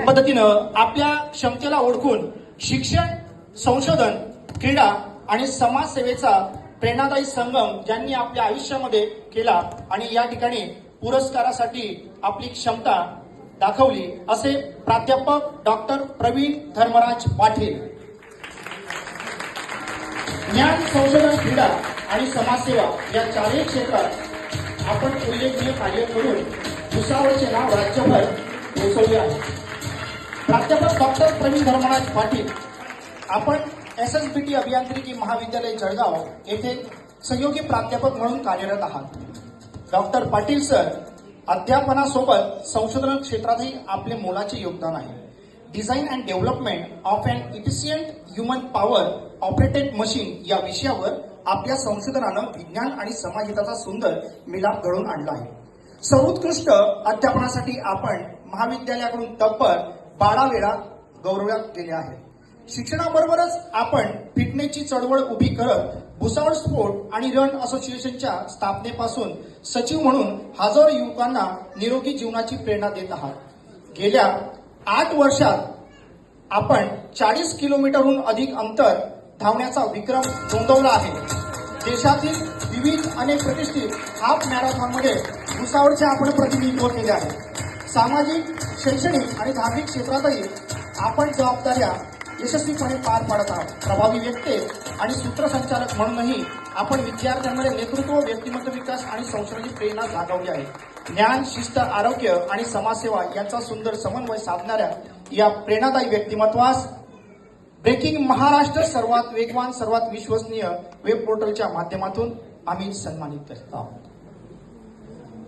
पद्धतीनं आपल्या क्षमतेला ओळखून शिक्षण, संशोधन, क्रीडा आणि समाजसेवेचा प्रेरणादायी संगम ज्यांनी आपल्या आयुष्यामध्ये केला आणि या ठिकाणी पुरस्कारासाठी आपली क्षमता दाखवली असे प्राध्यापक डॉक्टर प्रवीण धर्मराज पाटील. ज्ञान, संशोधन, क्रीडा आणि समाजसेवा या चारही क्षेत्रात आपण उल्लेखनीय कार्य करून भुसावळचे नाव राज्यभर पोहोचवले आहे. प्राध्यापक डॉक्टर प्रवीण धर्मराज पाटील, आपण SSBT अभियांत्रिकी महाविद्यालय जळगाव येथे सहयोगी प्राध्यापक म्हणून कार्यरत आहात. डॉक्टर पाटील सर, अध्यापनासोबत संशोधन क्षेत्रातही आपले मोलाचे योगदान आहे. Design and development of an efficient human power operated machine या विषयावर आपल्या संशोधनानं विज्ञान आणि समाजहिताचा सुंदर मिलाप घडवून आणला आहे. सर्वोत्कृष्ट अध्यापनासाठी आपण महाविद्यालयाकडून तब्बल 12 वेळा गौरवण्यात गेले आहे. शिक्षणाबरोबरच आपण फिटनेसची चळवळ उभी करत भुसावळ स्पोर्ट आणि रन असोसिएशनच्या स्थापनेपासून सचिव म्हणून हजारो युवकांना निरोगी जीवनाची प्रेरणा देत आहात. गेल्या 8 वर्षात आपण 40 किलोमीटरहून अधिक अंतर धावण्याचा विक्रम नोंदवला आहे. देशातील विविध अनेक प्रतिष्ठित हाफ मॅरेथॉनमध्ये भुसावळचे आपण प्रतिनिधित्व केले आहे. सामाजिक, शैक्षणिक आणि धार्मिक क्षेत्रातही आपण जबाबदाऱ्या यशस्वीपणे पार पाडत आहात. प्रभावी व्यक्ती आणि सूत्रसंचालक म्हणूनही आपण विद्यार्थ्यांमध्ये नेतृत्व, व्यक्तिमत्व विकास आणि संशोधनाची प्रेरणा जागवली आहे. ज्ञान, शिस्त, आरोग्य आणि समाजसेवा यांचा सुंदर समन्वय साधणाऱ्या या प्रेरणादायी व्यक्तिमत्वास ब्रेकिंग महाराष्ट्र सर्वात वेगवान, सर्वात विश्वसनीय वेब पोर्टलच्या माध्यमातून आम्ही सन्मानित करत आहोत.